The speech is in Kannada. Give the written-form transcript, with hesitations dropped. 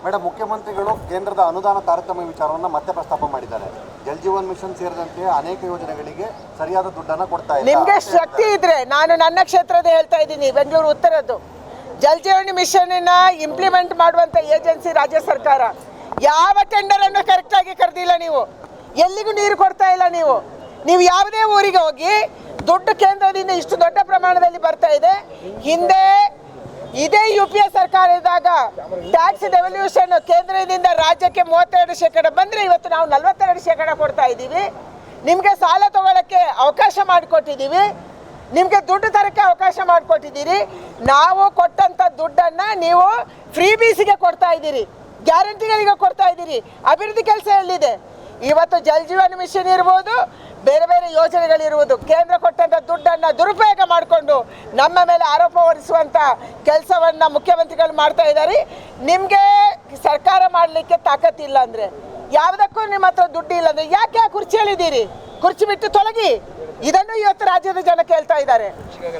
ಮೇಡಮ್, ಮುಖ್ಯಮಂತ್ರಿಗಳು ಕೇಂದ್ರದ ಅನುದಾನ ತಾರತಮ್ಯ ವಿಚಾರವನ್ನು ಮತ್ತೆ ಪ್ರಸ್ತಾಪ ಮಾಡಿದ್ದಾರೆ. ಜಲ್ ಜೀವನ್ ಮಿಷನ್ ಸೇರಿದಂತೆ ಅನೇಕ ಯೋಜನೆಗಳಿಗೆ ಸರಿಯಾದ ದುಡ್ಡನ್ನು ಕೊಡ್ತಾ ಇಲ್ಲ. ನಿಮ್ಗೆ ಶಕ್ತಿ ಇದ್ರೆ, ನಾನು ನನ್ನ ಕ್ಷೇತ್ರದ ಹೇಳ್ತಾ ಇದ್ದೀನಿ, ಬೆಂಗಳೂರು ಉತ್ತರದ್ದು ಜಲ್ ಜೀವನ್ ಮಿಷನ್ ಇಂಪ್ಲಿಮೆಂಟ್ ಮಾಡುವಂತ ಏಜೆನ್ಸಿ ರಾಜ್ಯ ಸರ್ಕಾರ. ಯಾವ ಟೆಂಡರ್ ಅನ್ನು ಕರೆಕ್ಟ್ ಆಗಿ ಕರೆದಿಲ್ಲ. ನೀವು ಎಲ್ಲಿಗೂ ನೀರು ಕೊಡ್ತಾ ಇಲ್ಲ. ನೀವು ಯಾವುದೇ ಊರಿಗೆ ಹೋಗಿ ದುಡ್ಡು ಕೇಂದ್ರದಿಂದ ಇಷ್ಟು ದೊಡ್ಡ ಪ್ರಮಾಣದಲ್ಲಿ ಬರ್ತಾ ಇದೆ. ಹಿಂದೆ ಇದೇ UPA ಸರ್ಕಾರ ಇದ್ದಾಗ ಟ್ಯಾಕ್ಸ್ ಡೆವಲ್ಯೂಷನ್ ಕೇಂದ್ರದಿಂದ ರಾಜ್ಯಕ್ಕೆ 32% ಬಂದರೆ ಇವತ್ತು ನಾವು 42% ಕೊಡ್ತಾ ಇದ್ದೀವಿ. ನಿಮಗೆ ಸಾಲ ತಗೊಳ್ಳೋಕ್ಕೆ ಅವಕಾಶ ಮಾಡಿಕೊಟ್ಟಿದ್ದೀವಿ. ನಿಮಗೆ ದುಡ್ಡು ತರಕ್ಕೆ ಅವಕಾಶ ಮಾಡಿಕೊಟ್ಟಿದ್ದೀರಿ. ನಾವು ಕೊಟ್ಟಂಥ ದುಡ್ಡನ್ನು ನೀವು ಫ್ರೀ ಬೀಸಿಗೆ ಕೊಡ್ತಾ ಇದ್ದೀರಿ, ಗ್ಯಾರಂಟಿಗಳಿಗೆ ಕೊಡ್ತಾ ಇದ್ದೀರಿ. ಅಭಿವೃದ್ಧಿ ಕೆಲಸ ಎಲ್ಲಿದೆ? ಇವತ್ತು ಜಲ್ ಜೀವನ್ ಮಿಷನ್ ಇರ್ಬೋದು, ಬೇರೆ ಬೇರೆ ಯೋಜನೆಗಳಿರುವುದು, ಕೇಂದ್ರ ಕೊಟ್ಟಂಥ ದುಡ್ಡನ್ನು ದುರುಪಯೋಗ ಮಾಡಿಕೊಂಡು ನಮ್ಮ ಮೇಲೆ ಆರೋಪ ಹೊರಿಸುವಂಥ ಕೆಲಸವನ್ನು ಮುಖ್ಯಮಂತ್ರಿಗಳು ಮಾಡ್ತಾ ಇದ್ದಾರೆ. ನಿಮಗೆ ಸರ್ಕಾರ ಮಾಡಲಿಕ್ಕೆ ತಾಕತ್ತಿಲ್ಲ ಅಂದರೆ, ಯಾವುದಕ್ಕೂ ನಿಮ್ಮ ಹತ್ರ ದುಡ್ಡು ಇಲ್ಲ ಅಂದರೆ ಯಾಕೆ ಆ ಕುರ್ಚಿಯಲ್ಲಿದ್ದೀರಿ? ಕುರ್ಚಿ ಬಿಟ್ಟು ತೊಲಗಿ. ಇದನ್ನು ಇವತ್ತು ರಾಜ್ಯದ ಜನ ಕೇಳ್ತಾ ಇದ್ದಾರೆ.